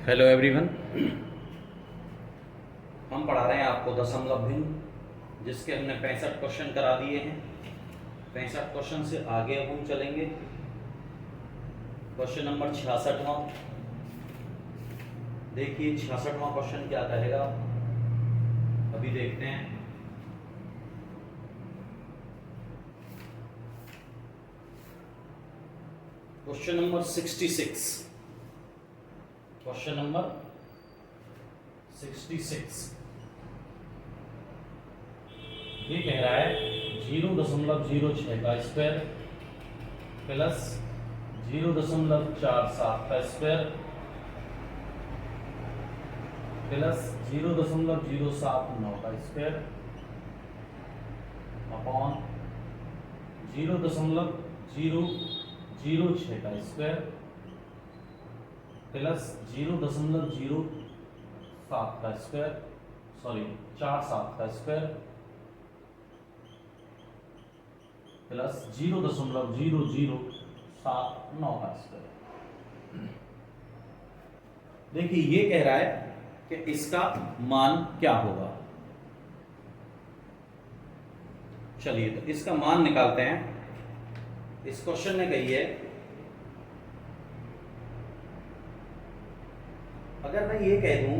Hello everyone. हम पढ़ा रहे हैं आपको दशमलव भिन्न, जिसके हमने 65 क्वेश्चन करा दिए हैं। 65 क्वेश्चन से आगे अब हम चलेंगे। क्वेश्चन नंबर 66वां। देखिए 66वां क्वेश्चन क्या कहेगा, अभी देखते हैं। Question number 66। क्वेश्चन नंबर 66 ये कह रहा है 0.06 का स्क्वायर प्लस 0.47 का स्क्वायर प्लस 0.079 का स्क्वायर अपॉन 0.006 का स्क्वायर प्लस 0.07 का स्क्वायर 47 का स्क्वायर प्लस 0.0079 का स्क्वायर। देखिए ये कह रहा है कि इसका मान क्या होगा। चलिए तो इसका मान निकालते हैं। इस क्वेश्चन ने कही है, अगर मैं ये कह दूं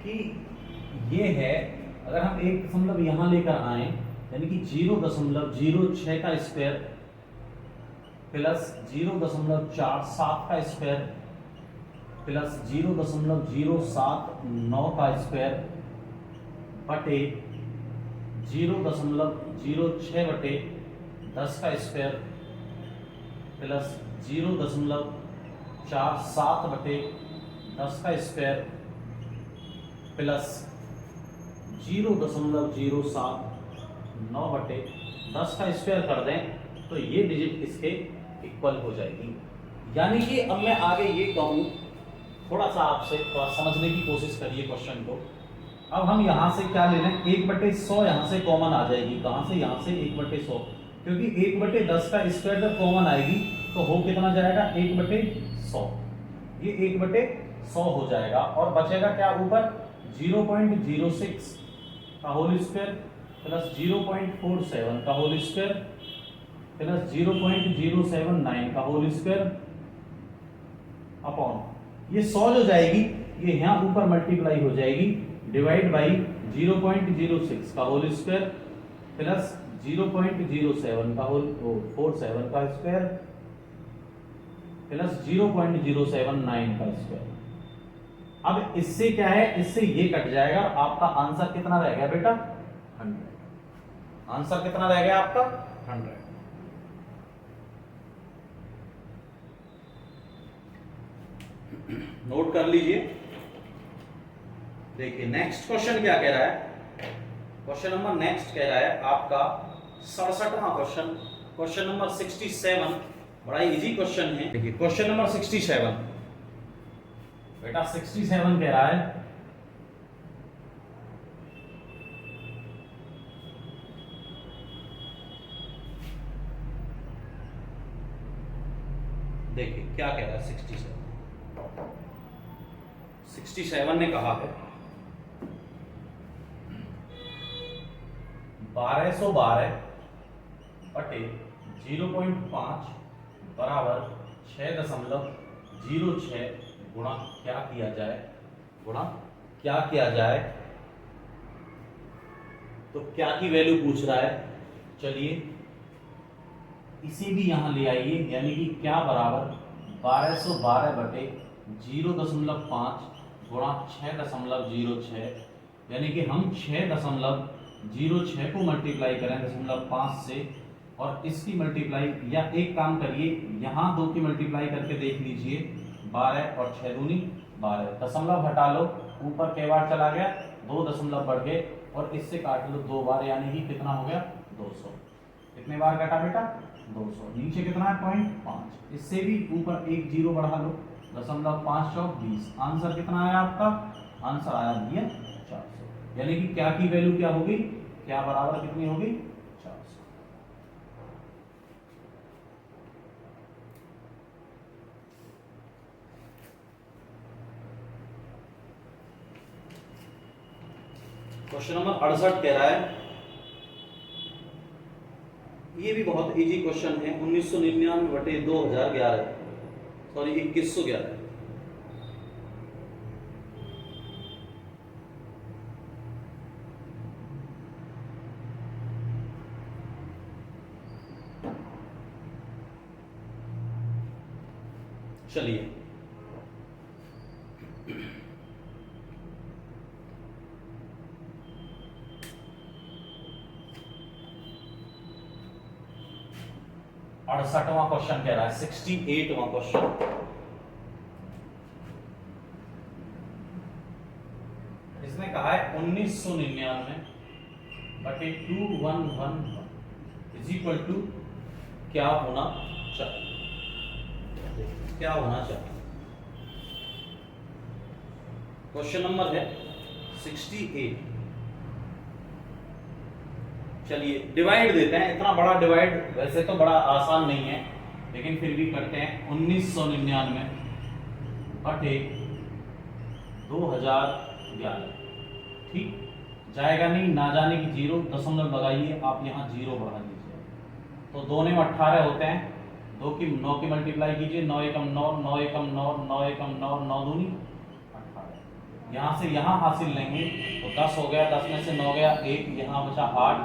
कि ये है, अगर हम एक दशमलव यहां लेकर आए यानी कि 0.06 का स्क्वायर प्लस 0.47 का स्क्वायर प्लस 0.079 का स्क्वायर बटे 0.06 बटे 10 का स्क्वायर प्लस 0.47 बटे 10 का स्क्वायर प्लस 0.079 बटे 10 का स्क्वायर कर दें तो ये डिजिट इसके इक्वल हो जाएगी। यानी कि अब मैं आगे ये कहूँ, थोड़ा सा आपसे थोड़ा समझने की कोशिश करिए क्वेश्चन को। अब हम यहाँ से क्या ले लें, 1/100 यहाँ से कॉमन आ जाएगी। कहाँ से? यहाँ से 1/100, क्योंकि 1/10 का स्क्वायर जब कॉमन आएगी तो हो कितना जाएगा? 1/100। ये 1/100 हो जाएगा और बचेगा क्या ऊपर? 0.06 का होल स्क्वायर प्लस 0.47 का होल स्क्वायर प्लस 0.079 का होल स्क्वायर अपॉन ये 100 जो जाएगी ये यहाँ ऊपर मल्टीप्लाई हो जाएगी डिवाइड बाई 0.06 का होल स्क्वायर प्लस 0.07 का होल 47 का स्क्वायर प्लस 0.079 का स्क्वायर। अब इससे क्या है, इससे ये कट जाएगा। आपका आंसर कितना रह गया बेटा? 100। आंसर कितना रह गया आपका? 100। नोट कर लीजिए। देखिए नेक्स्ट क्वेश्चन क्या कह रहा है। क्वेश्चन नंबर नेक्स्ट कह रहा है आपका 67वां क्वेश्चन, क्वेश्चन नंबर 67। बड़ा इजी क्वेश्चन है। देखिए क्वेश्चन नंबर 67 बेटा 67 कह रहा है देखिए क्या कह रहा है। 67 ने कहा है 1212 बटे 0.5 बराबर 6.06 गुणा क्या किया जाए, गुणा क्या किया जाए। तो क्या की वैल्यू पूछ रहा है। चलिए इसे भी यहां ले आइए, यानी कि क्या बराबर 1212 बटे 0.5 गुणा 6.06, यानी कि हम 6.06 को मल्टीप्लाई करें 0.5 से और इसकी मल्टीप्लाई, या एक काम करिए यहाँ 2 की मल्टीप्लाई करके देख लीजिए। 12 और 6 दूनी 12, दशमलव हटा लो, ऊपर के बार चला गया, 2 दशमलव बढ़ गए और इससे काट लो 2 बार, यानी कि कितना हो गया? 200। कितने बार काटा बेटा? 200। नीचे कितना है? 0.5। इससे भी ऊपर एक जीरो बढ़ा लो, 0.520। आंसर कितना आया आपका? आंसर आया भैया 400। यानी कि क्या की वैल्यू क्या होगी? क्या बराबर कितनी होगी? 400। क्वेश्चन नंबर 68 कह रहा है, ये भी बहुत इजी क्वेश्चन है, 1999 बटे 2011, सॉरी 2111। चलिए अड़सठवां क्वेश्चन कह रहा है, 68वां क्वेश्चन। इसने कहा है 1999 बटे 2111 इज इक्वल टू क्या होना चाहिए, क्या होना चाहिए। क्वेश्चन नंबर है 68। चलिए डिवाइड देते हैं, इतना बड़ा डिवाइड वैसे तो बड़ा आसान नहीं है, लेकिन फिर भी करते हैं। 1999 बटे 2011, ठीक जाएगा नहीं, ना जाने की जीरो, दशमलव लगाइए, आप यहाँ जीरो बढ़ा दीजिए, तो 2 में 18 होते हैं, 2 की 9 की मल्टीप्लाई कीजिए, 9 एकम 9, 9 एकम 9, 9 एकम 9, 9 दूनी 18। यहाँ से यहाँ हासिल लेंगे तो 10 हो गया, 10 में से 9 गया 1, यहाँ बचा 8,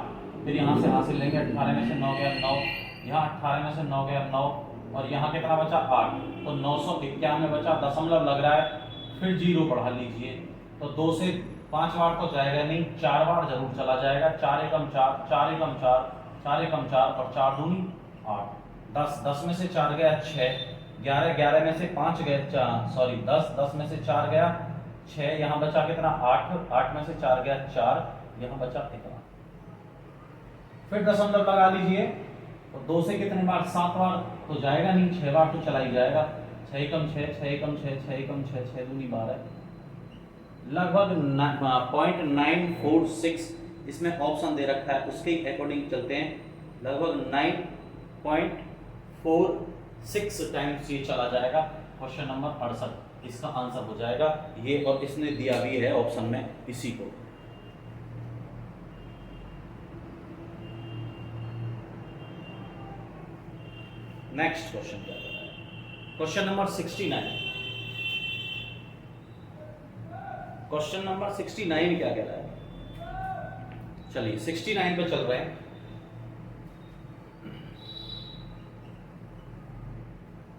फिर यहाँ से हासिल लेंगे 18 में से 9 गया 9, यहाँ 18 में से 9 गया 9, और यहाँ कितना बचा 8, तो 991 बचा, दशमलव लग रहा है, फिर जीरो बढ़ा लीजिए, तो 2 से 5 बार तो जाएगा नहीं, 4 बार जरूर चला जाएगा। 4 एकम 4, 4 एकम 4, 4 एकम 4 और 4 दूनी 8, 10, 10 में से 4 गया 6, 11, 11 में से 5 गए, सॉरी 10, 10 में से 4 गया 6, यहाँ बचा कितना 8, 8 में से 4 गया 4, यहाँ बचा कितना, फिर दशमलव लगा लीजिए, तो 2 से कितने बार 7 बार तो जाएगा नहीं, 6 बार तो चला ही जाएगा। 6 एकम 6, 6 एकम 6, 6 एकम 6, 6 दूनी 12, लगभग 0.946 इसमें ऑप्शन दे रखा है, उसके अकॉर्डिंग चलते हैं, लगभग 9.46 टाइम्स ये चला जाएगा। क्वेश्चन नंबर 68 इसका आंसर हो जाएगा ये, और इसने दिया भी है ऑप्शन में इसी को। नेक्स्ट क्वेश्चन क्या कहता है, क्वेश्चन नंबर 69। क्वेश्चन नंबर 69 क्या कह रहा है, चलिए 69 पे चल रहे हैं।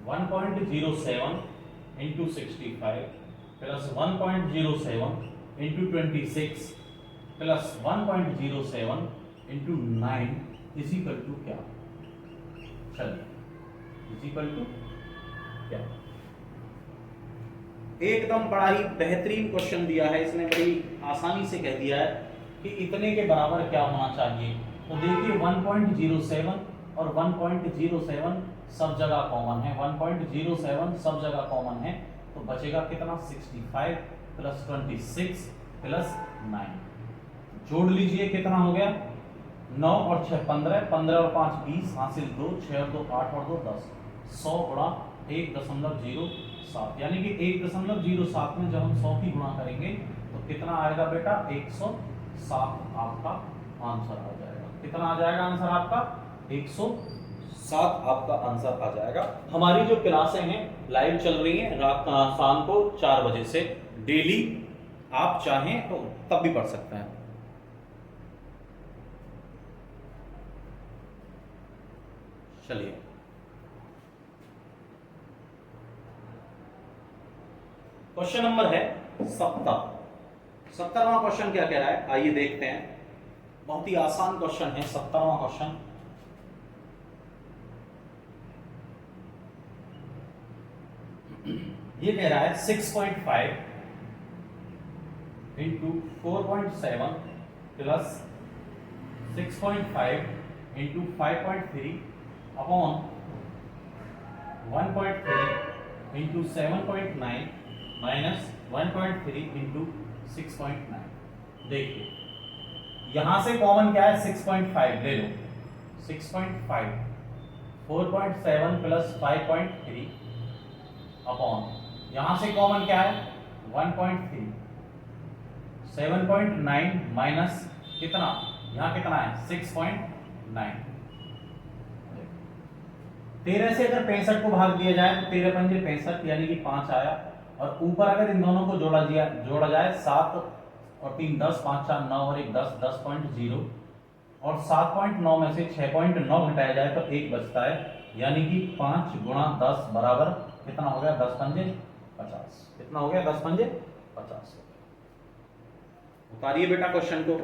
One 1.07 into 65 plus 1.07 into 26 plus 1.07 into 9 is equal to क्या, चलिए इज इक्वल टू क्या। एकदम बड़ा ही बेहतरीन क्वेश्चन दिया है इसने, बड़ी आसानी से कह दिया है कि इतने के बराबर क्या होना चाहिए। तो देखिए 1.07 और 1.07 सब जगह कॉमन है, 1.07 सब जगह कॉमन है, तो बचेगा कितना 65 प्लस 26 प्लस 9, जोड़ लीजिए कितना हो गया 9 और 6 15, 15 और 5 20, हासिल 2, 6 और 2 8 और 2 10, 100 गुणा 1.07, यानी कि 1.07 में जब हम 100 की गुणा करेंगे तो कितना आएगा बेटा 107 आपका आंसर आ जाएगा। कितना आ जाएगा आंसर आपका 107 आपका आंसर आ जाएगा। हमारी जो क्लासें हैं लाइव चल रही हैं रात शाम को 4 बजे से, डेली आप चाहें तो तब भी पढ़ सकते हैं। चलिए क्वेश्चन नंबर है 70वां क्वेश्चन क्या कह रहा है, आइए देखते हैं। बहुत ही आसान क्वेश्चन है 70वां क्वेश्चन। ये कह रहा है 6.5 into 4.7 plus 6.5 into 5.3 upon 1.3 into 7.9 minus 1.3 into 6.9। देखिए यहां से कॉमन क्या है 6.5 ले लो, 6.5 4.7 प्लस 5.3 अपॉन यहां से कॉमन क्या है 1.3 7.9 माइनस कितना, यहाँ कितना है 6.9। 13 से अगर 65 को भाग दिया जाए तो 13 पंजे 65 यानी कि 5 आया, और ऊपर अगर इन दोनों को जोड़ा जाए 7 और 3 10, 5 4 9 और 1 10, 10.0, और 7.9 में से 6.9 घटाया जाए तो 1 बचता है, यानी कि 5 गुणा 10 बराबर कितना हो गया 10 पंजे 50। कितना हो गया 10 पंजे 50। उतारिए बेटा क्वेश्चन को,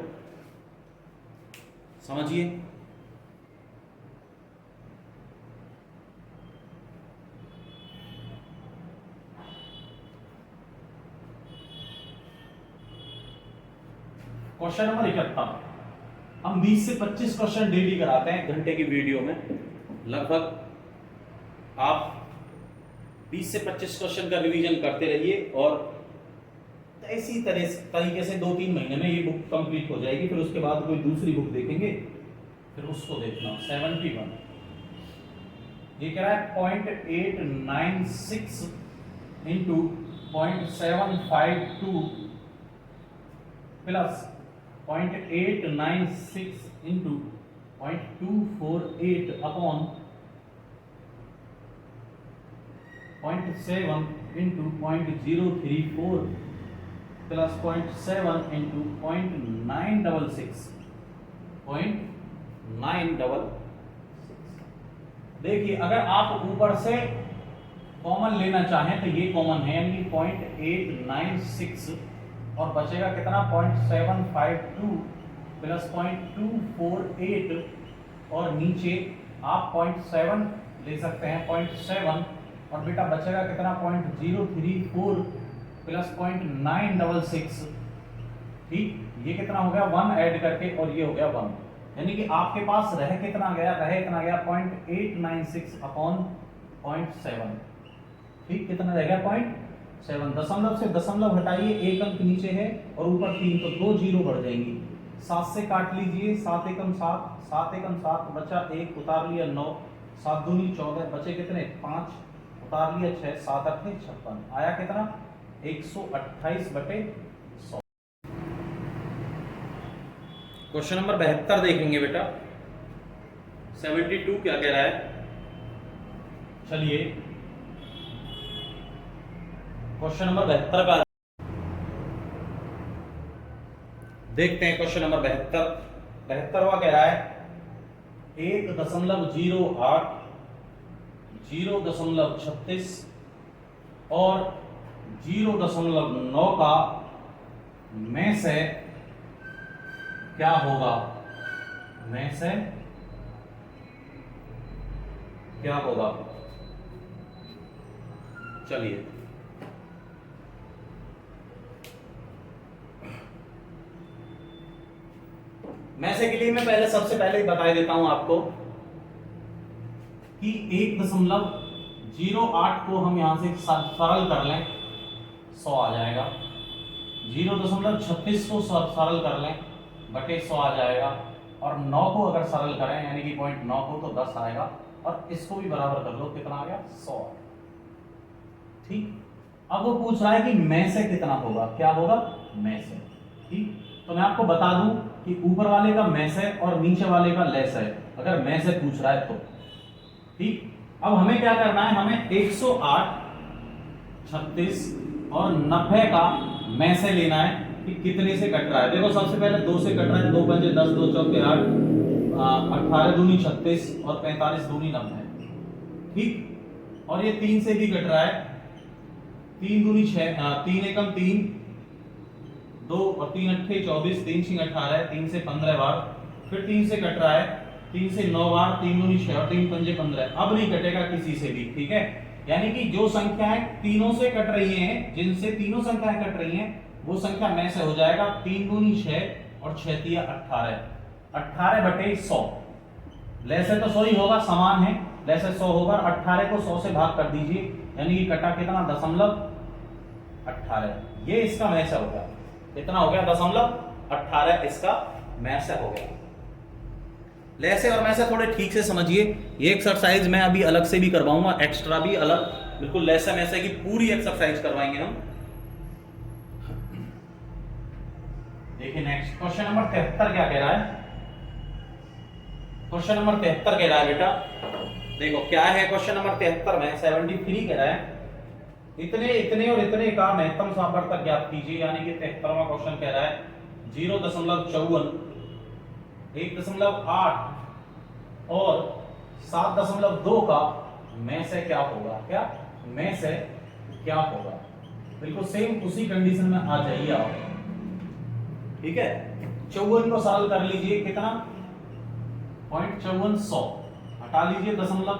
समझिए। Question number 71। हम 20 से 25 क्वेश्चन डेली कराते हैं घंटे की वीडियो में। लगभग आप 20 से 25 क्वेश्चन का रिवीजन करते रहिए, और इसी तरीके से 2-3 महीने में ये बुक कंप्लीट हो जाएगी। फिर उसके बाद कोई दूसरी बुक देखेंगे, फिर उसको देखना। 71 ये कह रहा है 0.896 into 0.752 plus 0.896 into 0.248 upon 0.7 into 0.034 plus 0.7 into 0.966 देखिए, अगर आप ऊपर से कॉमन लेना चाहें तो ये कॉमन है, यानी 0.896 और बचेगा कितना 0.752 प्लस 0.248, और नीचे आप 0.7 ले सकते हैं 0.7, और बेटा बचेगा कितना 0.034 प्लस 0.966। ठीक, ये कितना हो गया 1 ऐड करके, और ये हो गया 1, यानी कि आपके पास रह कितना गया 0.896 अपॉन 0.7। ठीक, कितना रह गया 0.7। दशमलव से दशमलव हटाइए, एक अंक नीचे है और ऊपर 3, तो 2 जीरो बढ़ जाएंगी। 7 से काट लीजिए, 7 एकम 7, 7 एकम 7, बचा 1, उतार लिया 9, 7 दूनी 14, बचे कितने 5, उतार लिया 6, 7 8 56, आया कितना 128/100। क्वेश्चन नंबर 72 देखेंगे बेटा। 72 क्या कह रहा है, चलिए क्वेश्चन नंबर 72 का देखते हैं। क्वेश्चन नंबर 72वां कह रहा है 1.08, 0.36 और 0.9 का में से क्या होगा, में से क्या होगा। चलिए में से के लिए मैं सबसे पहले बता देता हूं आपको कि 1.08 को हम यहां से सरल कर लें 100 आ जाएगा, 0.36 को सरल कर लें बटे 100 आ जाएगा, और 9 को अगर सरल करें यानी कि 0.9 को तो 10 आएगा, और इसको भी बराबर कर लो, कितना आ गया 100। ठीक, अब वो पूछ रहा है कि में से कितना होगा, क्या होगा में से। ठीक, तो मैं आपको बता दूं कि ऊपर वाले का में से और नीचे वाले का लेस है, अगर में से पूछ रहा है तो। ठीक, अब हमें क्या करना है, हमें 108, 36 और 90 का में से लेना है कि कितने से कट रहा है। देखो सबसे पहले 2 से कट रहा है, 2 पंजे 10, 2 चौके 8, 18 दूनी 36 और 45 दूनी 90। ठीक, और ये 3 से भी कट रहा है, 3 दूनी 6, 3 एकम 3, 2 और 3 अट्ठे 24, 3 छिंग 18, 3 से 15 बार, फिर 3 से कट रहा है, 3 से 9 बार, 3 दूनी 6 और 3 पंजे 15। अब नहीं कटेगा किसी से भी। ठीक है, यानी कि जो संख्याएं तीनों से कट रही हैं, जिनसे तीनों संख्याएं कट रही हैं, वो संख्या में से हो जाएगा। 3 दूनी 6 और 6 तिया 18, 18/100। लेसे तो 100 ही होगा, समान है, लेसे 100 होगा, 18 को 100 से भाग कर दीजिए, यानी कि कटा कितना 0.18। ये इसका में से हो गया, कितना हो गया 0.18, इसका में से हो गया। लेसे और में से थोड़े ठीक से समझिए, ये एक्सरसाइज मैं अभी अलग से भी करवाऊंगा, एक्स्ट्रा भी अलग, बिल्कुल लेसे में से की पूरी एक्सरसाइज करवाएंगे हम। देखिए नेक्स्ट क्वेश्चन नंबर 73 क्या कह रहा है। क्वेश्चन नंबर 73 कह रहा है बेटा, देखो क्या है क्वेश्चन नंबर 73 में 73 कह रहा है इतने इतने और इतने का महत्तम सापर्तक ज्ञात कीजिए। यानी कि 73वां क्वेश्चन कह रहा है 0.54, 1.8 और 7.2 का में से क्या होगा। क्या में से क्या होगा, बिल्कुल सेम उसी कंडीशन में आ जाइए आप। ठीक है, 54 को सॉल्व कर लीजिए, कितना 0.54 100 हटा लीजिए दशमलव,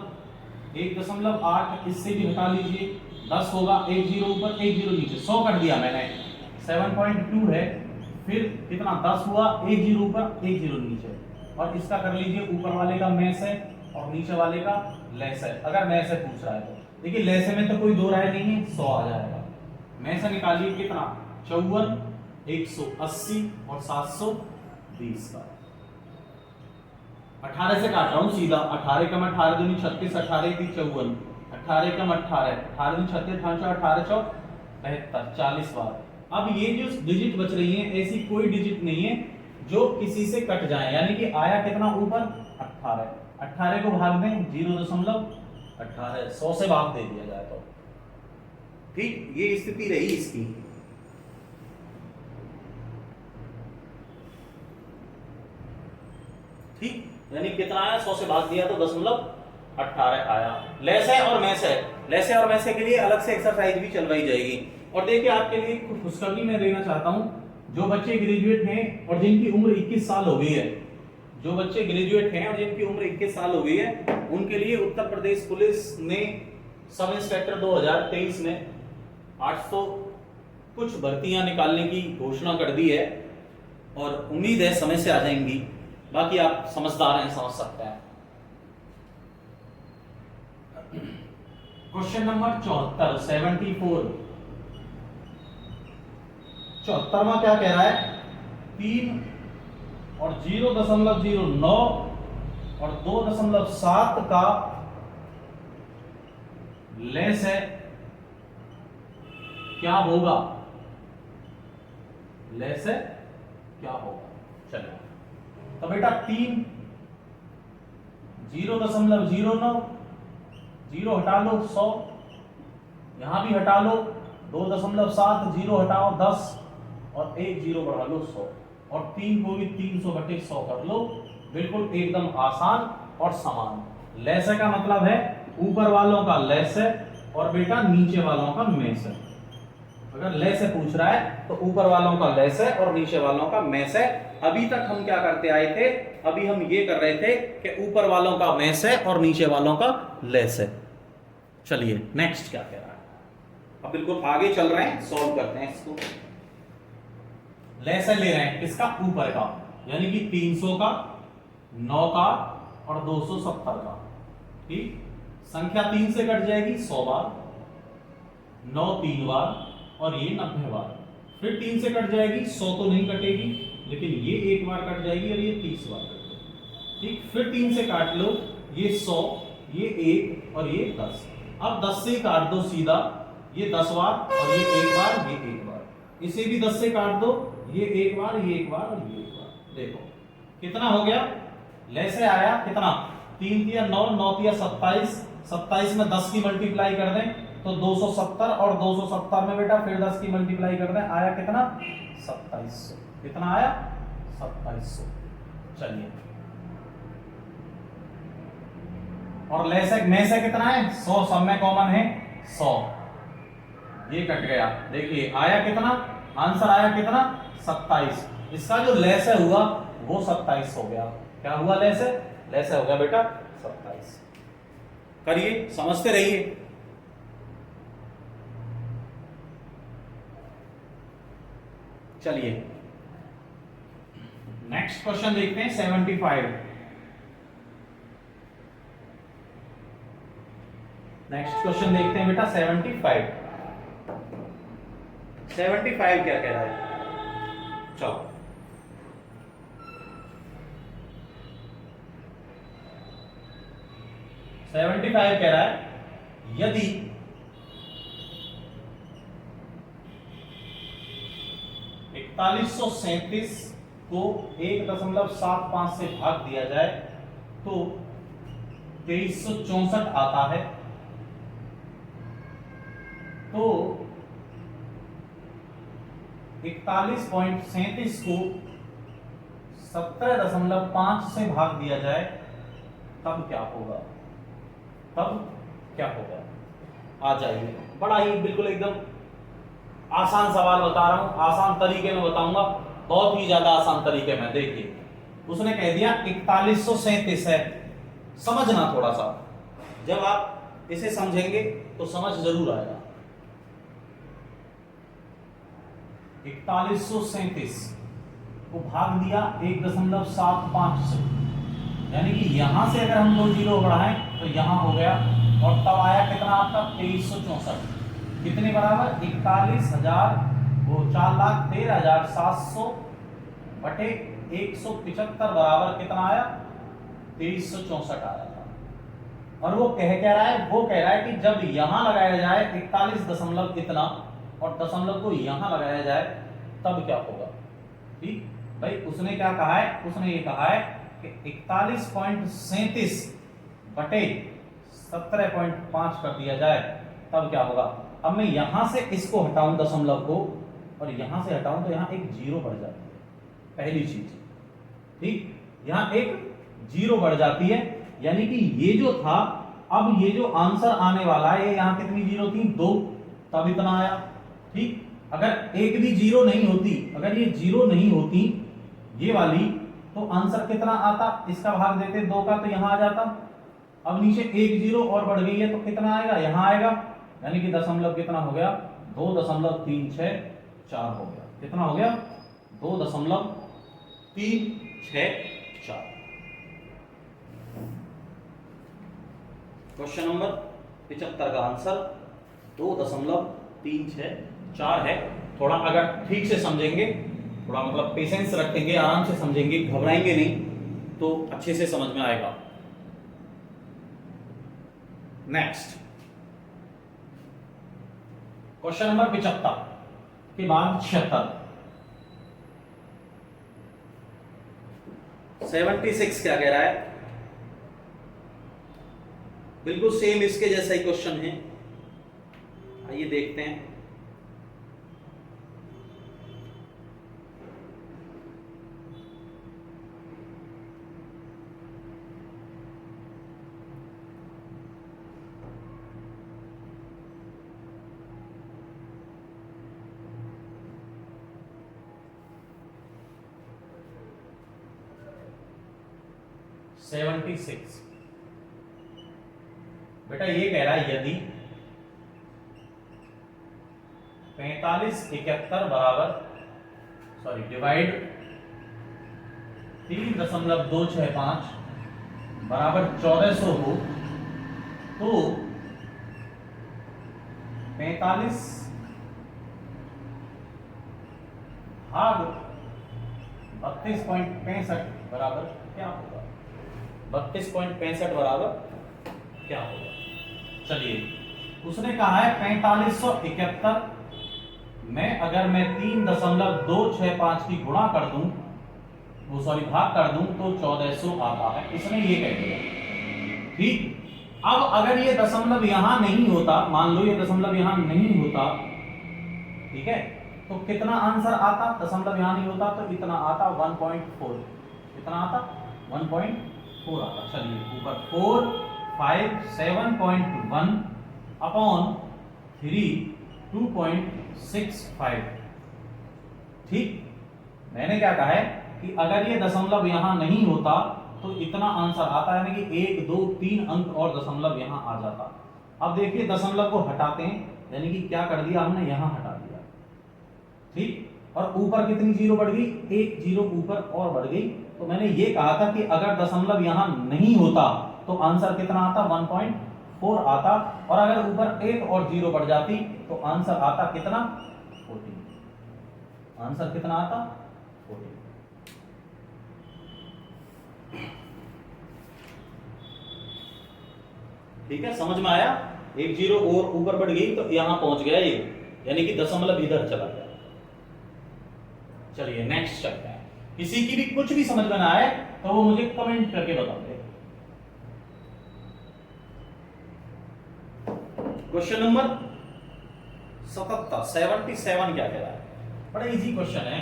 1.8 इससे भी हटा लीजिए, 10 होगा, 1 0 ऊपर 1 0 नीचे, 100 कर दिया मैंने, 7.2 है, फिर कितना 10 हुआ, 1 0 ऊपर 1 0 नीचे, और इसका कर लीजिए ऊपर वाले का में से और नीचे वाले का लेस है। अगर में से पूछ रहा है तो देखिए लेस में तो कोई दो राय नहीं है, 100 आ जाएगा। में से निकालिए कितना 54, 180 और 720 का। 18 से काट रहा हूं सीधा, 18 कम 18 दूनी 36, 18 की 54, 18 कम 18, 18 दूनी 36, 18 चौ 72, 40 बार। अब ये जो डिजिट बच रही है ऐसी कोई डिजिट नहीं है जो किसी से कट जाए, यानी कि आया कितना ऊपर 18, 18 को भाग दें 0.18, 100 से भाग दे दिया जाए तो ठीक, ये स्थिति रही इसकी। ठीक, यानी कितना आया 100 से भाग दिया तो 0.18 आया। लेस है और मैस है, लेस है और मैस के लिए अलग से एक्सरसाइज भी चलवाई जाएगी। और देखिए आपके लिए कुछ खुशखबरी मैं देना चाहता हूं, जो बच्चे ग्रेजुएट हैं और जिनकी उम्र 21 साल हो गई है, जो बच्चे ग्रेजुएट हैं और जिनकी उम्र 21 साल हो गई है, उनके लिए उत्तर प्रदेश पुलिस ने सब इंस्पेक्टर 2023 में 800 कुछ भर्तियां निकालने की घोषणा कर दी है और उम्मीद है समय से आ जाएंगी। बाकी आप समझदार हैं, समझ सकते हैं। क्वेश्चन नंबर 74 74 74वां क्या कह रहा है, 3 और 0.09 और 2.7 का लेस है, क्या होगा, लेस है क्या होगा। चलिए तो बेटा 3 0.09, 0 हटा लो 100, यहां भी हटा लो 2.7, 0 हटाओ 10 और 1 0 बढ़ा लो 100, और 3 को भी 300/100 कर लो, बिल्कुल एकदम आसान और समान। लेस का मतलब है ऊपर वालों का लेस है और बेटा नीचे वालों का मेस है। अगर लेस से पूछ रहा है तो ऊपर वालों का लेस है और नीचे वालों का मेस है। अभी तक हम क्या करते आए थे, अभी हम ये कर रहे थे कि ऊपर वालों का मेस है और नीचे वालों का लेस है। चलिए नेक्स्ट क्या कह रहा है, अब बिल्कुल आगे चल रहे हैं, सॉल्व करते हैं इसको। लेस ले रहे हैं किसका, ऊपर का, यानी कि 300 का, 9 का और 270 का। ठीक, संख्या 3 से कट जाएगी 100 बार, 9 3 बार और ये 90 बार, फिर 3 से कट जाएगी 100 तो नहीं कटेगी, लेकिन ये एक बार कट जाएगी और ये 30 बार कट जाएगी। ठीक, फिर 3 से काट लो, ये 100, ये 1 और ये 10। अब 10 से काट दो सीधा, ये 10 बार और ये एक बार, ये एक बार, इसे भी 10 से काट दो, ये एक बार, ये एक बार और ये एक बार। देखो कितना हो गया, लेसे आया कितना, 3 तिया 9, 9 तिया 27, 27 में 10 की मल्टीप्लाई कर दें तो 270, और 270 में बेटा फिर 10 की मल्टीप्लाई कर दें, आया कितना 2700। कितना आया 2700। चलिए, और लेसे में से कितना है 100, सब में कॉमन है 100, ये कट गया। देखिए आया कितना, आंसर आया कितना 27। इसका जो लेस हुआ वो 27 हो गया। क्या हुआ, लेस हो गया बेटा 27। करिए, समझते रहिए। चलिए नेक्स्ट क्वेश्चन देखते हैं 75। नेक्स्ट क्वेश्चन देखते हैं बेटा 75। 75 क्या कह रहा है, चलो 75 कह रहा है, यदि एक 4137 को 1.75 से भाग दिया जाए तो 2364 आता है। तो 41.37 को 17.5 से भाग दिया जाए तब क्या होगा? तब क्या होगा? आ जाइए, बड़ा ही बिल्कुल एकदम आसान सवाल बता रहा हूं, आसान तरीके में बताऊंगा, बहुत ही ज्यादा आसान तरीके में। देखिए, उसने कह दिया 4137 है, समझना थोड़ा सा, जब आप इसे समझेंगे तो समझ जरूर आएगा। 4137 को भाग दिया 1.75 से, यानी कि यहां से अगर हम 2 जीरो बढ़ाएं तो यहां हो गया, और तब आया कितना आपका 2364, कितने बराबर 41,000, वो 4,13,700 बटे 175 बराबर कितना आया 2364 आया था। और वो कह क्या रहा है? वो कह रहा है कि जब यहां लगाया जाए 41 दशमलव इतना और दशमलव को यहां लगाया जाए तब क्या होगा। ठीक भाई, उसने क्या कहा है? उसने ये कहा है कि 41.37 बटे 17.5 कर दिया जाए तब क्या होगा। अब मैं यहां से इसको हटाऊं दशमलव को और यहां से हटाऊं तो यहां एक जीरो बढ़ जाती है, पहली चीज। ठीक, यहां एक जीरो बढ़ जाती है, यानी कि ये जो था, अब ये जो आंसर आने वाला है, ये यहां कितनी जीरो थी? 2, तब इतना आया। ठीक, अगर एक भी जीरो नहीं होती, अगर ये जीरो नहीं होती ये वाली, तो आंसर कितना आता? इसका भाग देते 2 का तो यहां आ जाता। अब नीचे एक जीरो और बढ़ गई है तो कितना आएगा? यहां आएगा, यानी कि दशमलव कितना हो गया? 2.364 हो गया। कितना हो गया? 2.364। क्वेश्चन नंबर 75 का आंसर 2.364 है। थोड़ा अगर ठीक से समझेंगे, थोड़ा मतलब पेशेंस रखेंगे, आराम से समझेंगे, घबराएंगे नहीं, तो अच्छे से समझ में आएगा। नेक्स्ट क्वेश्चन नंबर 75 के बाद 76। 76 क्या कह रहा है? बिल्कुल सेम इसके जैसा ही क्वेश्चन है, आइए देखते हैं। सेवेंटी सिक्स बेटा ये कह रहा है यदि 4571 बराबर डिवाइड 3.265 बराबर 1400 हो तो 45 भाग 32.65 बराबर क्या होगा? 32.65 बराबर क्या होगा? चलिए, उसने कहा है 4571 में अगर मैं 3.265 की गुणा कर दूं, वो भाग कर दूं तो 1400 आता है, इसने ये कह दिया। ठीक, अब अगर ये दशमलव यहां नहीं होता, मान लो ये दशमलव यहां नहीं होता, ठीक है, तो कितना आंसर आता? दशमलव यहां नहीं होता तो इतना आता 1.4। कितना आता? 1.4 आता। चलिए, ऊपर 457.1 अपॉन 3 2.65। ठीक, मैंने क्या कहा है कि अगर ये दशमलव यहां नहीं होता तो इतना आंसर आता, यानी कि 1 2 3 अंक और दशमलव यहां आ जाता। अब देखिए दशमलव को हटाते हैं, यानी कि क्या कर दिया हमने? यहां हटा दिया। ठीक, और ऊपर कितनी जीरो बढ़ गई? एक जीरो ऊपर और बढ़ गई। तो मैंने ये कहा था कि अगर दशमलव यहां नहीं होता तो आंसर कितना आता? 1.4 आता, और अगर ऊपर एक और जीरो बढ़ जाती तो आंसर आता कितना? 14। आंसर कितना आता? 14। ठीक है, समझ में आया? एक जीरो और ऊपर बढ़ गई तो यहां पहुंच गया ये, यानी कि दशमलव इधर चला गया। चलिए नेक्स्ट चलते हैं। किसी की भी कुछ भी समझ में ना आए तो वो मुझे कमेंट करके बता दे। क्वेश्चन नंबर 77 क्या कह रहा है? बड़ा इजी क्वेश्चन है।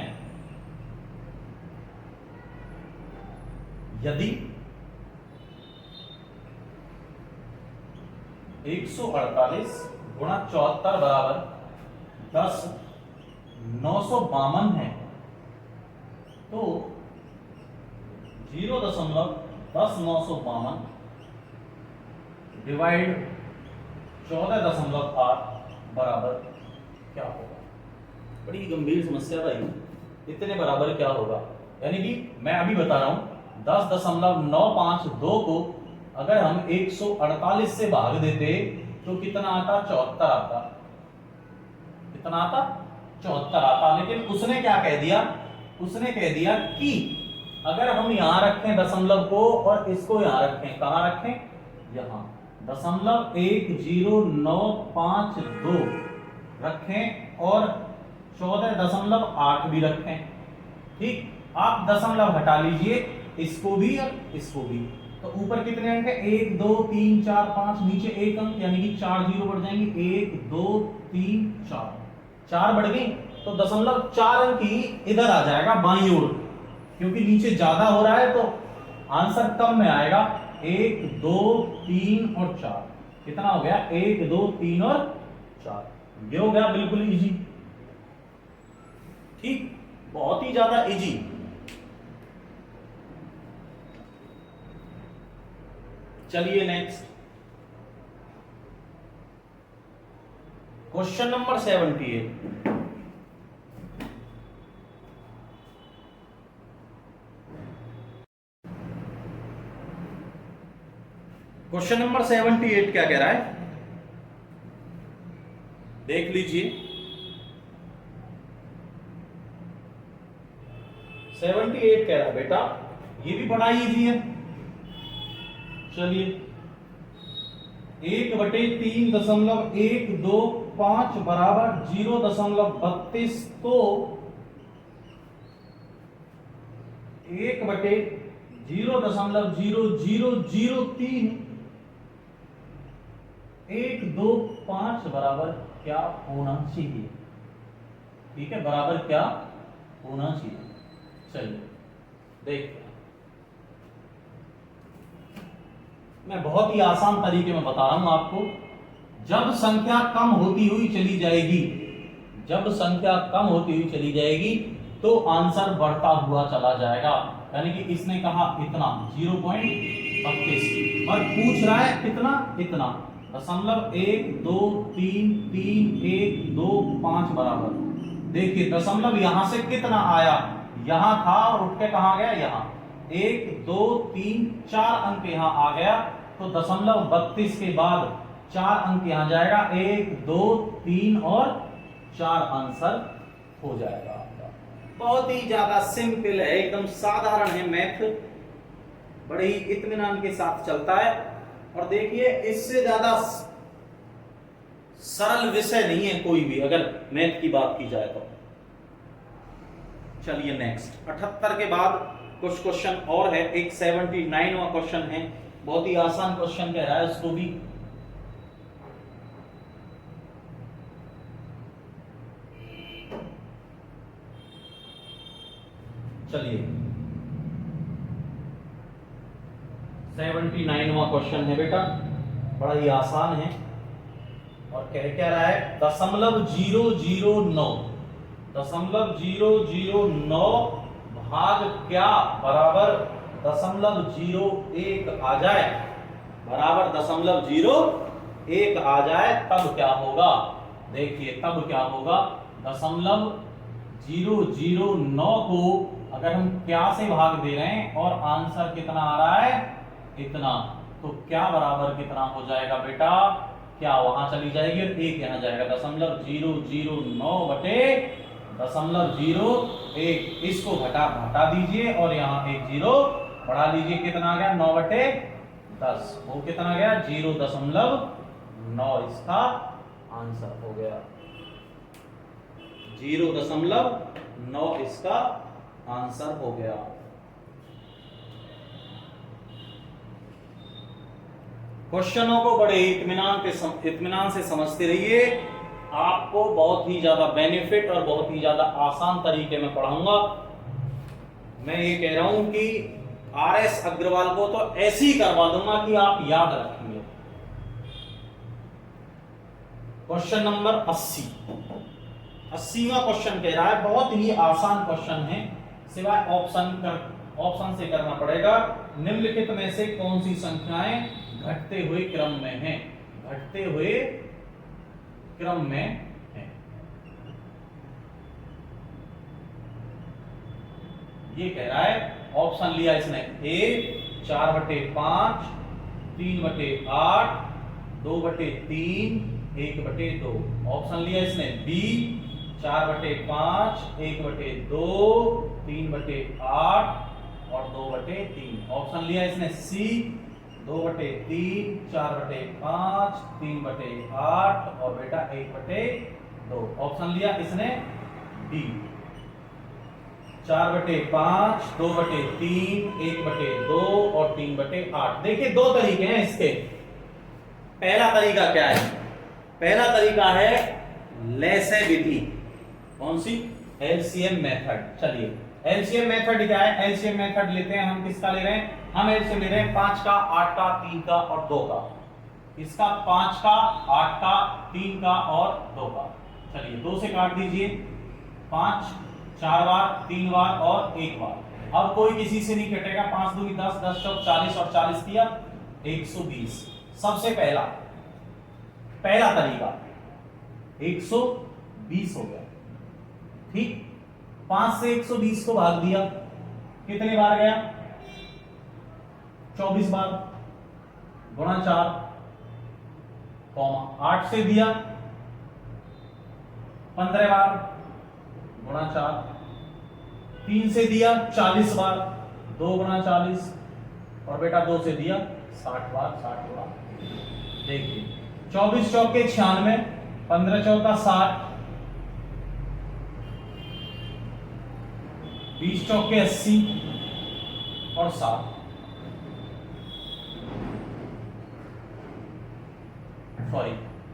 यदि 148 गुणा 74 बराबर 10 952 है तो 0.10 डिवाइड 14.8 बराबर क्या होगा? बड़ी गंभीर समस्या भाई, इतने बराबर क्या होगा? यानी कि मैं अभी बता रहा हूं 10.952 को अगर हम 148 से भाग देते तो कितना आता? 74 आता। कितना आता? 74 आता। लेकिन उसने क्या कह दिया? उसने कह दिया कि अगर हम यहां रखें दशमलव को और इसको यहां रखें, कहां रखें? यहां 0.10952 रखें और 14.8 भी रखें। ठीक, आप दशमलव हटा लीजिए, इसको भी और इसको भी, तो ऊपर कितने अंक है? 1 2 3 4 5, नीचे एक अंक, यानी कि 4 जीरो बढ़ जाएंगे। 1 2 3 4, 4 बढ़ गई तो दशमलव 4 अंक ही इधर आ जाएगा बाईं ओर, क्योंकि नीचे ज्यादा हो रहा है तो आंसर कम में आएगा। 1 2 3 और 4, कितना हो गया? 1 2 3 और 4, ये हो गया बिल्कुल इजी। ठीक, बहुत ही ज्यादा इजी। चलिए next question number 78। Question number 78 क्या कह रहा है? देख लीजिए। 78 कह रहा है बेटा, ये भी बड़ा इजी है। चलिए 1/3.125 बराबर 0.32, तो 1/0.0003 125 बराबर क्या होना चाहिए? ठीक है, बराबर क्या होना चाहिए? चलिए देखते हैं। मैं बहुत ही आसान तरीके में बता रहा हूं आपको। जब संख्या कम होती हुई चली जाएगी, जब संख्या कम होती हुई चली जाएगी तो आंसर बढ़ता हुआ चला जाएगा। यानी कि इसने कहा इतना 0.32 और पूछ रहा है कितना? इतना 0.1 2 3 3 1 2 5 बराबर। देखिए दशमलव यहां से कितना आया? यहां था और उठ के कहां गया? यहां। 1 2 3 4 अंक यहां आ गया, तो 0.32 के बाद 4 अंक यहां जाएगा। 1 2 3 और 4 आंसर हो जाएगा आपका। बहुत ही ज्यादा सिंपल है, एकदम साधारण है मैथ, बड़े ही इत्मीनान के साथ चलता है। और देखिए इससे ज्यादा सरल विषय नहीं है कोई भी, अगर मैथ की बात की जाए तो। चलिए नेक्स्ट 78 के बाद कुछ क्वेश्चन और है। एक 79वां क्वेश्चन है, बहुत ही आसान क्वेश्चन कह रहा है, उसको भी चलिए 79वां क्वेश्चन है बेटा, बड़ा ही आसान है और कह क्या रहा है? 0.009 भाग क्या बराबर 0.01 आ जाए, बराबर 0.01 आ जाए तब क्या होगा? देखिए तब क्या होगा? 0.009 को अगर हम क्या से भाग दे रहे हैं और आंसर कितना आ रहा है? इतना, तो क्या बराबर कितना हो जाएगा बेटा? क्या वहां चली जाएगी और एक यहां जाएगा। 0.009 बटे 0.01, इसको घटा दीजिए और यहाँ एक जीरो बढ़ा लीजिए। कितना आ गया? 9/10। वो कितना गया? 0.9, इसका आंसर हो गया 0.9। 9 इसका आंसर हो गया। क्वेश्चनों को बड़े इत्मीनान से समझते रहिए। आपको बहुत ही ज्यादा बेनिफिट और बहुत ही ज्यादा आसान तरीके में पढ़ाऊंगा। मैं ये कह रहा हूं कि RS अग्रवाल को तो ऐसे ही करवा दूंगा कि आप याद रखेंगे। क्वेश्चन नंबर 80वां क्वेश्चन कह रहा है, बहुत ही आसान क्वेश्चन है, सिवाय ऑप्शन से करना पड़ेगा। निम्नलिखित में से कौन सी संख्याएं घटते हुए क्रम में हैं? घटते हुए क्रम में है। ये कह रहा है, ऑप्शन लिया इसने ए 4/5, 3/8, 2/3, 1/2। ऑप्शन लिया इसने बी 4/5, 1/2, 3/8 और 2/3। ऑप्शन लिया इसने सी 2/3, 4/5, 3/8 और बेटा 1/2। ऑप्शन लिया इसने डी 4/5, 2/3, 1/2 और 3/8। देखिए दो तरीके हैं इसके। पहला तरीका क्या है? पहला तरीका है लेसे विधि। कौन सी? LCM method. चलिए एलसीएम मेथड क्या है? एलसीएम मेथड लेते हैं हम। किसका ले रहे हैं? हम एलसीएम ले रहे हैं 5 का, 8 का, 3 का और 2 का। इसका 5 का, 8 का, 3 का और 2 का। चलिए 2 से काट दीजिए। 5 4 बार, 3 बार और 1 बार। अब कोई किसी से नहीं कटेगा। 5 दूनी 10, 10 चौक 40 और 40 किया 120। सबसे पहला तरीका 120 हो गया। ठीक, 5 से 120 को भाग दिया, कितने बार गया? 24 बार, गुणा 4, 8 से दिया 15 बार, गुणा 4, 3 से दिया 40 बार, 2 गुणा 40 और बेटा 2 से दिया 60 बार, 60 गुणा। देखिए 24 चौके 96, 15 चौका 60, 20 चौके 80 और 7। सॉरी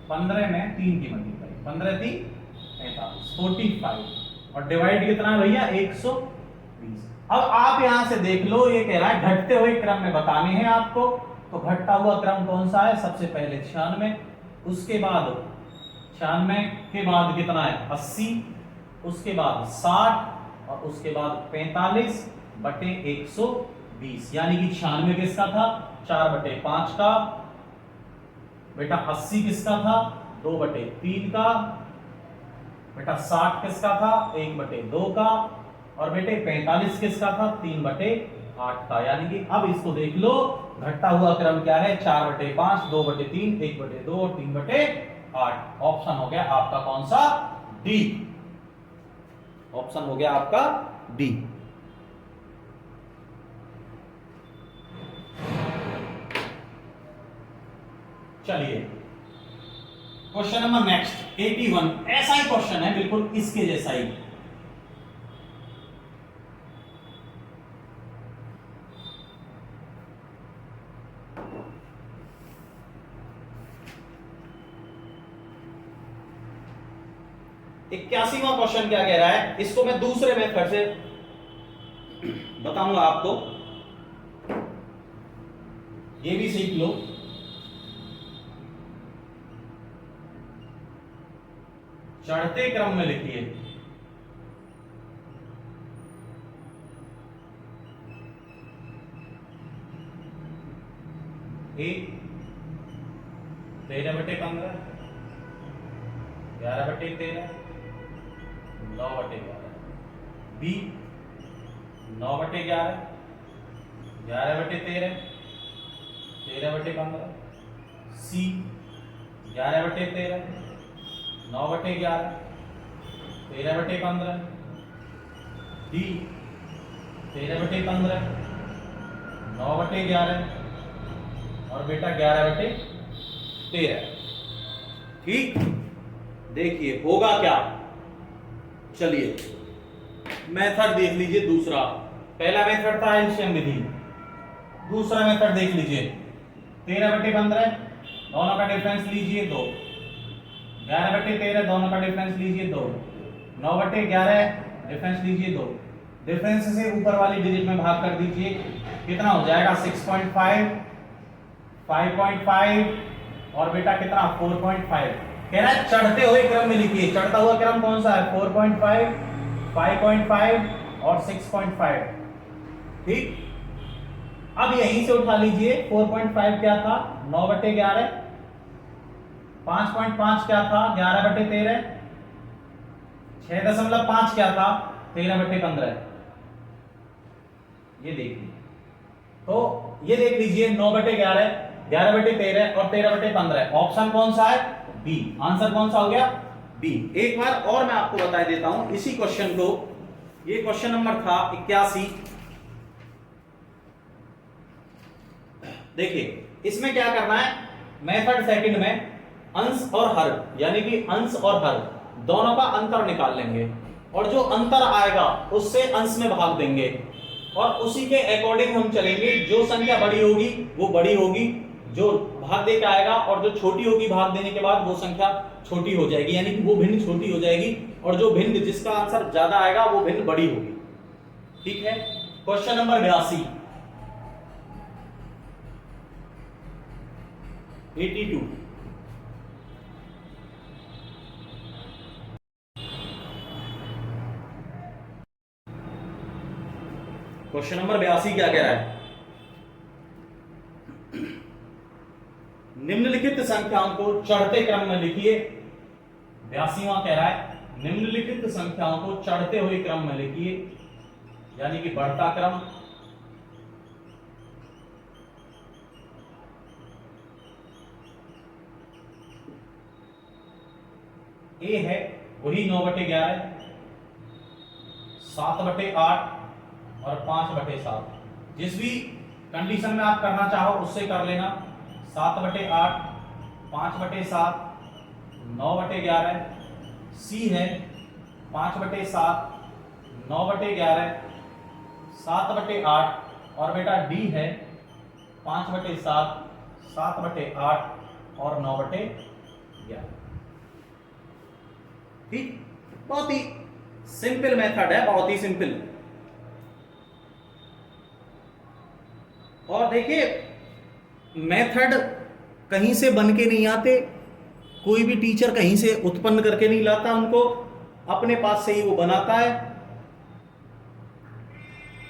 15 में 3 की मल्टीप्लाई, 15 3 45, 45 और डिवाइड कितना है भैया? 120। अब आप यहां से देख लो, ये कह रहा है घटते हुए क्रम में बताने हैं आपको। तो घटता हुआ क्रम कौन सा है? सबसे पहले 96, उसके बाद 96 के बाद कितना है? 80, उसके बाद 60 और उसके बाद 45/120। यानी कि 96 किसका था? 4/5 का। बेटा 80 किसका था? 2/3 का। बेटा 60 किसका था? 1/2 का। और बेटे 45 किसका था? 3/8 का। यानी कि अब इसको देख लो, घटता हुआ क्रम क्या है? 4/5, 2/3, 1/2 और 3/8। ऑप्शन हो गया आपका कौन सा? डी। ऑप्शन हो गया आपका डी। चलिए क्वेश्चन नंबर नेक्स्ट 81। ऐसा ही क्वेश्चन है, बिल्कुल इसके जैसा ही। इक्यासीवां क्वेश्चन क्या कह रहा है? इसको मैं दूसरे मेथड से बताऊंगा आपको, ये भी सीख लो। चढ़ते क्रम में लिखिए। ए 13/15, 11/13, 9/11, बी 9/11, 11/13, 13/15, सी 11/13, 9/11, 13/15, डी 13/15, 9/11 और बेटा 11/13। ठीक, देखिए होगा क्या? चलिए मेथड देख लीजिए दूसरा। पहला मेथड था एलसीएम विधि, दूसरा मेथड देख लीजिए 13/15 दोनों का डिफरेंस लीजिए 2, 11/13 दोनों का डिफरेंस लीजिए 2, 9/11 डिफरेंस लीजिए 2, डिफरेंस से ऊपर वाली डिजिट में भाग कर दीजिए, कितना हो जाएगा 6.5, 5.5 और बेटा कितना 4.5। कह रहा है चढ़ते हुए क्रम में लिखिए, चढ़ता हुआ क्रम कौन सा है 4.5, 5.5 और 6.5। ठीक, अब यहीं से उठा लीजिए 4.5 क्या था 9/11, 5.5 क्या था 11/13, 6.5 क्या था 13/15। ये देखिए, तो ये देख लीजिए 9/11, 11/13 और 13/15। ऑप्शन कौन सा है बी, आंसर कौन सा हो गया बी। एक बार और मैं आपको बता देता हूं इसी क्वेश्चन को, ये क्वेश्चन नंबर था 81। देखिए इसमें क्या करना है, मेथड सेकंड में अंश और हर यानी कि अंश और हर दोनों का अंतर निकाल लेंगे और जो अंतर आएगा उससे अंश में भाग देंगे और उसी के अकॉर्डिंग हम चलेंगे। जो संख्या बड़ी होगी वो बड़ी होगी, जो भाग दे के आएगा, और जो छोटी होगी भाग देने के बाद वो संख्या छोटी हो जाएगी, यानी कि वो भिन्न छोटी हो जाएगी और जो भिन्न जिसका आंसर ज्यादा आएगा वो भिन्न बड़ी होगी। ठीक है, क्वेश्चन नंबर 82 82। क्वेश्चन नंबर 82 क्या कह रहा है, निम्नलिखित संख्याओं को चढ़ते क्रम में लिखिए। 82वां कह रहा है निम्नलिखित संख्याओं को चढ़ते हुए क्रम में लिखिए, यानी कि बढ़ता क्रम। ए है वही 9/11, 7/8 और 5/7। जिस भी कंडीशन में आप करना चाहो उससे कर लेना। 7/8, 5/7, 9/11, सी है 5/7, 9/11, 7/8 और बेटा डी है 5/7, 7/8 और 9/11। ठीक, बहुत ही सिंपल मेथड है, बहुत ही सिंपल। और देखिए मेथड कहीं से बन के नहीं आते, कोई भी टीचर कहीं से उत्पन्न करके नहीं लाता, उनको अपने पास से ही वो बनाता है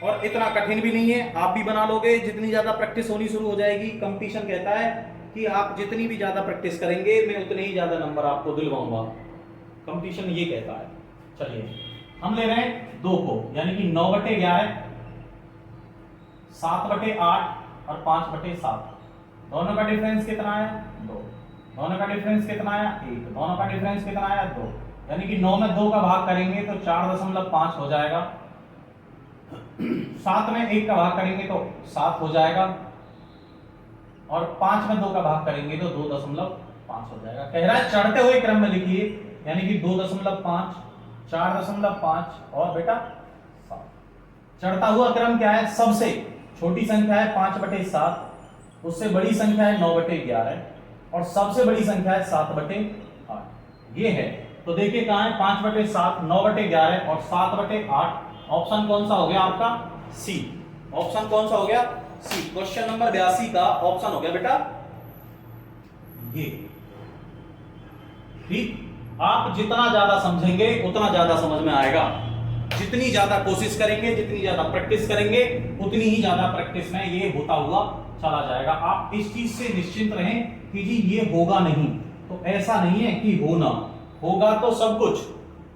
और इतना कठिन भी नहीं है, आप भी बना लोगे। जितनी ज्यादा प्रैक्टिस होनी शुरू हो जाएगी, कंपटीशन कहता है कि आप जितनी भी ज्यादा प्रैक्टिस करेंगे मैं उतने ही ज्यादा नंबर आपको दिलवाऊंगा, कंपटीशन ये कहता है। चलिए हम ले रहे हैं 2 को, यानी कि 9/11, 7/8 और 5/7। दोनों का डिफरेंस कितना आया 2, दोनों का डिफरेंस कितना आया 1, दोनों का डिफरेंस कितना आया 2, यानी कि 9 में 2 का भाग करेंगे तो 4.5 हो जाएगा। 7 में 1 का भाग करेंगे तो 7 हो जाएगा और 5 में 2 का भाग करेंगे तो 2.5 हो जाएगा। कह रहा है चढ़ते हुए क्रम में लिखिए, यानी कि 2.5, 4.5 और बेटा 7। चढ़ता हुआ क्रम क्या है, सबसे छोटी संख्या है 5/7, उससे बड़ी संख्या है 9/11 और सबसे बड़ी संख्या है 7/8। ये है, तो देखिए कहां है 5/7, 9/11 और 7/8। ऑप्शन कौन सा हो गया आपका सी, ऑप्शन कौन सा हो गया सी। क्वेश्चन नंबर 82 का ऑप्शन हो गया बेटा ये। ठीक, आप जितना ज्यादा समझेंगे उतना ज्यादा समझ में आएगा, जितनी ज्यादा कोशिश करेंगे, जितनी ज्यादा प्रैक्टिस करेंगे, उतनी ही ज्यादा प्रैक्टिस में ये होता हुआ चला जाएगा। आप इस चीज से निश्चिंत रहें कि जी ये होगा नहीं, तो ऐसा नहीं है कि होना, होगा तो सब कुछ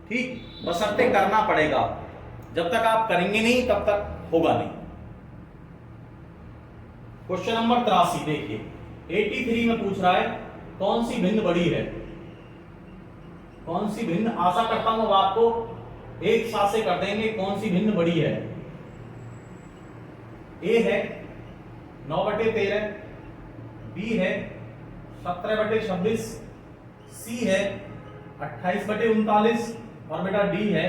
ठीक, बशर्ते करना पड़ेगा। जब तक आप करेंगे नहीं तब तक होगा नहीं। क्वेश्चन नंबर 83 देखिए, 83 में पूछ रहा है कौन सी भिन्न बड़ी है, कौन सी भिन्न, आशा करता हूं अब आपको एक साथ से कर देंगे कौन सी भिन्न बड़ी है। ए है 9/13, बी है 17/26, सी है 28/39 और बेटा डी है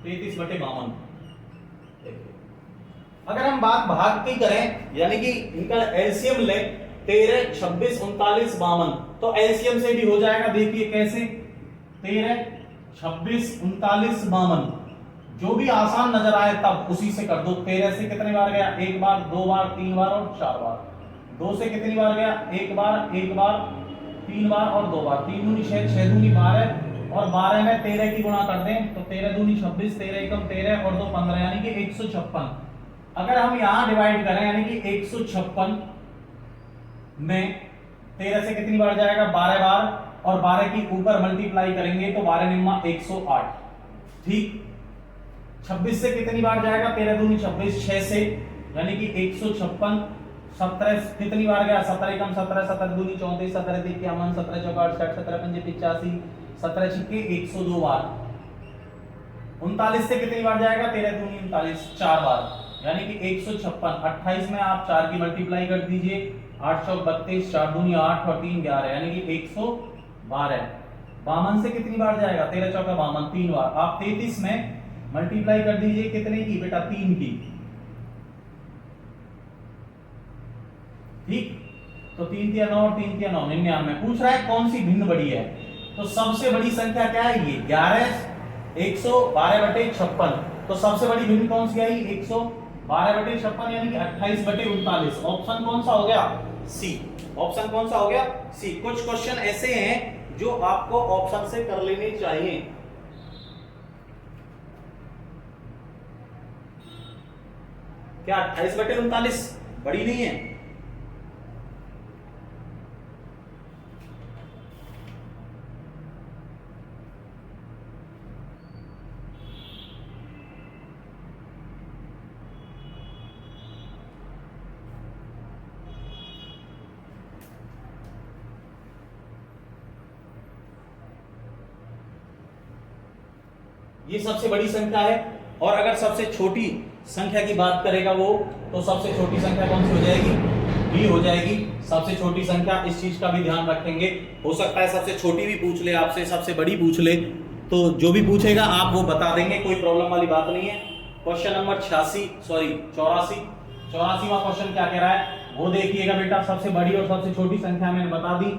33/52। अगर हम बात भाग की करें यानी कि इनका एलसीएम ले 13, 26, 39, 52, तो एलसीएम से भी हो जाएगा। देखिए कैसे, 13, 26, 39, 52, जो भी आसान नजर आए तब उसी से कर दो। 13 से कितने बार गया, एक बार, दो बार, तीन बार और चार बार। 2 से कितनी बार गया, एक बार, तीन बार और दो बार। 3 दूनी 6, 6 दूनी 12 और 12 में 13 की गुणा कर दें तो 13 दूनी 26, 13 एकम 13 और 2 15 यानी कि 156। अगर हम यहां डिवाइड करें यानी कि 156 में 13 से कितनी बार जाएगा, 12 बार, और 12 की ऊपर मल्टीप्लाई करेंगे तो 12 निम्मा 108। ठीक, 26 से कितनी बार जाएगा, 13 दूनी 26, 6 से यानी कि 156। 17 कितनी बार गया, 17 एकम 17, 17 दूनी 34, 17 तीन 51, 17 चौका 68, 17 पंजे 85, 17 छिक्के 102 बार। 39 से कितनी बार जाएगा, 13 दूनी 39, 4 बार यानी कि 156। 28 में आप 4 की मल्टीप्लाई कर दीजिए, 8 चौक 32, 4 दूनी 8 और 3 11 यानी कि 112। 52 से कितनी बार जाएगा, 13 चौका 52, 3 बार। आप 33 में मल्टीप्लाई कर दीजिए कितने की बेटा, 3 की। ठीक, तो 3 तिया 9 और 3 तिया 9, 99। पूछ रहा है कौन सी भिन्न बड़ी है, तो सबसे बड़ी संख्या क्या है, ये 11, 112/56। तो सबसे बड़ी भिन्न कौन सी आई, 112/56 यानी कि 28/39। ऑप्शन कौन सा हो गया, सी। ऑप्शन कौन सा हो गया, सी। कुछ क्वेश्चन ऐसे हैं जो आपको ऑप्शन से कर लेने चाहिए। क्या 28/39 बड़ी नहीं है? ये सबसे बड़ी संख्या है। और अगर सबसे छोटी संख्या की बात करेगा वो, तो सबसे छोटी संख्या कौन सी हो जाएगी, बी हो जाएगी सबसे छोटी संख्या। इस चीज का भी ध्यान रखेंगे। हो सकता है सबसे छोटी भी पूछ ले आपसे, सबसे बड़ी पूछ ले, तो जो भी पूछेगा आप वो बता देंगे, कोई प्रॉब्लम वाली बात नहीं है। क्वेश्चन नंबर 84वां क्वेश्चन क्या कह रहा है वो देखिएगा बेटा। सबसे बड़ी और सबसे छोटी संख्या मैंने बता दी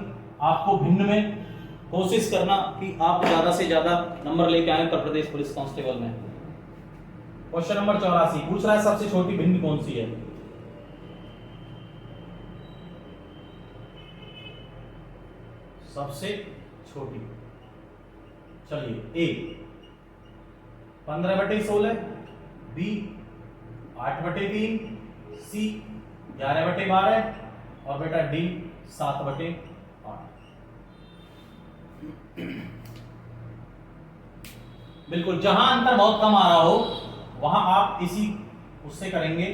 आपको। भिन्न में कोशिश करना कि आप ज्यादा से ज्यादा नंबर लेके आए उत्तर प्रदेश पुलिस कांस्टेबल में। क्वेश्चन नंबर 84 पूछ रहा है सबसे छोटी भिन्न कौन सी है। सबसे छोटी, चलिए, ए 15/16, बी 8/3, सी 11/12 और बेटा डी 7/8। बिल्कुल, जहां अंतर बहुत कम आ रहा हो वहां आप इसी उससे करेंगे।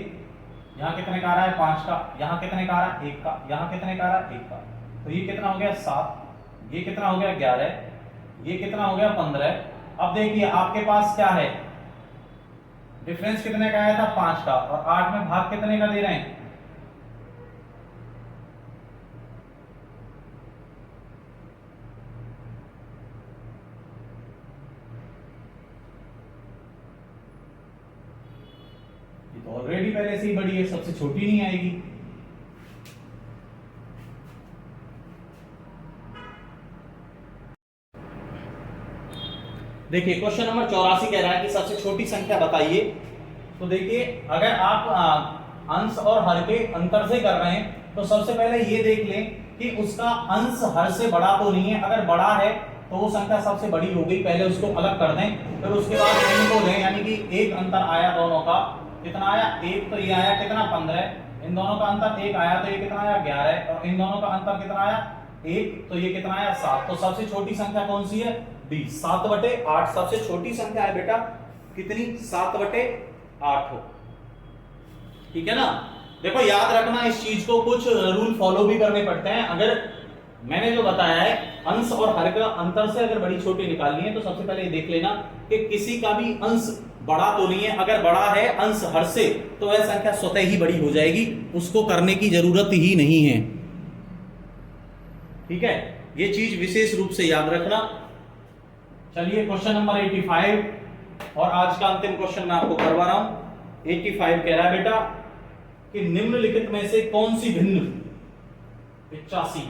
यहां कितने का आ रहा है, 5 का, यहां कितने का आ रहा है, 1 का, यहां कितने का आ रहा है, 1 का, तो ये कितना हो गया 7, ये कितना हो गया 11, ये कितना हो गया 15। अब देखिए आपके पास क्या है, डिफरेंस कितने का आया था 5 का, और 8 में भाग कितने का दे रहे हैं, तो ऑलरेडी पहले से ही बड़ी है, सबसे छोटी नहीं आएगी। देखिए क्वेश्चन नंबर 84 कह रहा है कि सबसे छोटी संख्या बताइए। तो देखिए अगर आप अंश और हर के अंतर से कर रहे हैं तो सबसे पहले ये देख लें कि उसका अंश हर से बड़ा तो नहीं है। अगर बड़ा है तो वो संख्या सबसे बड़ी हो गई, पहले उसको अलग कर दें। फिर उसके बाद इनको लें, यानी कि एक अंतर आया दोनों का, कितना आया, एक, तो ये आया कितना 15, इन दोनों का अंतर एक आया तो ये कितना आया 11, और इन दोनों का अंतर कितना आया 1, तो ये कितना आया 7। तो सबसे छोटी संख्या कौन सी है, डी 7/8 सबसे छोटी संख्या है बेटा। कितनी, 7/8 हो। ठीक है ना। देखो याद रखना इस चीज को, कुछ रूल फॉलो भी करने पड़ते हैं। अगर मैंने जो बताया है अंश और हर का अंतर से अगर बड़ी छोटी निकालनी है तो सबसे पहले ये देख लेना कि किसी का भी अंश बड़ा तो नहीं है। अगर बड़ा है अंश हर से तो वह संख्या स्वतः ही बड़ी हो जाएगी, उसको करने की जरूरत ही नहीं है। ठीक है, ये चीज विशेष रूप से याद रखना। चलिए क्वेश्चन नंबर 85 और आज का अंतिम क्वेश्चन मैं आपको करवा रहा हूं। 85 कह रहा है बेटा कि निम्नलिखित में से कौन सी भिन्न 85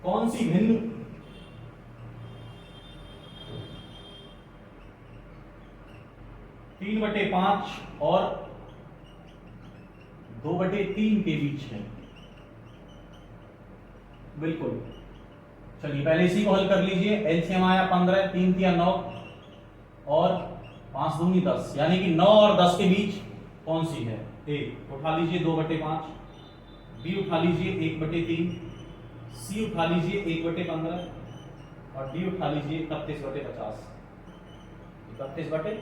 कौन सी भिन्न 3/5 और 2/3 के बीच है। बिल्कुल, चलिए पहले इसी को हल कर लीजिए। एलसीएम आया 15, 3 तिया 9 और 5 दूनी 10, यानी कि 9 और 10 के बीच कौन सी है। ए उठा लीजिए 2/5, बी उठा लीजिए 1/3, सी उठा लीजिए 1/15 और डी उठा लीजिए 31/50। 31/50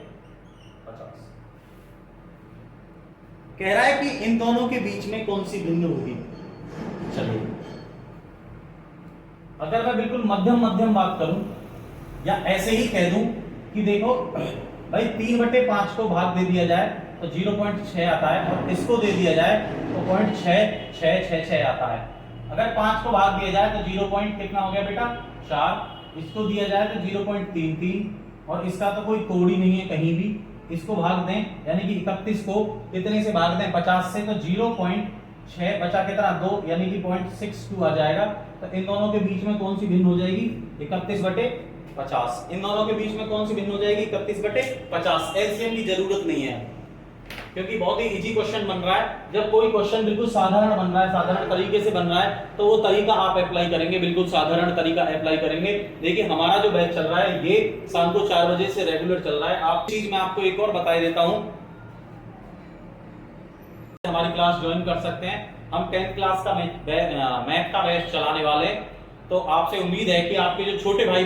कह रहा है कि इन दोनों के बीच में कौन सी भिन्न होगी। चलिए, अगर मैं बिल्कुल मध्यम मध्यम बात करूं या ऐसे ही कह दूं कि देखो भाई 3/5 को भाग दे दिया जाए तो 0.6 आता है और इसको दे दिया जाए तो 0.6666 आता है। अगर 5 को भाग दिया जाए तो 0. कितना हो गया बेटा 4, इसको दिया जाए तो 0.33 और इसका तो कोई कोड ही नहीं है कहीं भी। इसको भाग दें यानी कि 31 को कितने से भाग दें 50 से, तो 0.6 बचा कितना 2 यानी कि 0.62 आ जाएगा। तो इन दोनों के बीच में कौन सी भिन्न हो जाएगी 31/50। इन दोनों के बीच में कौन सी भिन्न हो जाएगी 31/50। एलसीएम की जरूरत नहीं है क्योंकि बहुत ही इजी क्वेश्चन बन रहा है। जब कोई क्वेश्चन बिल्कुल साधारण बन रहा है, साधारण तरीके से बन रहा है, तो वो तरीका आप अप्लाई करेंगे, बिल्कुल साधारण तरीका अप्लाई करेंगे। देखिए हमारा जो बैच चल रहा है ये शाम को 4 बजे से रेगुलर चल रहा है। आप चीज मैं आपको एक और बता देता हूं, हमारी क्लास ज्वाइन कर सकते हैं। हम 10th क्लास का मैथ का बैच चलाने वाले हैं, तो आपसे उम्मीद है कि आपके जो छोटे भाई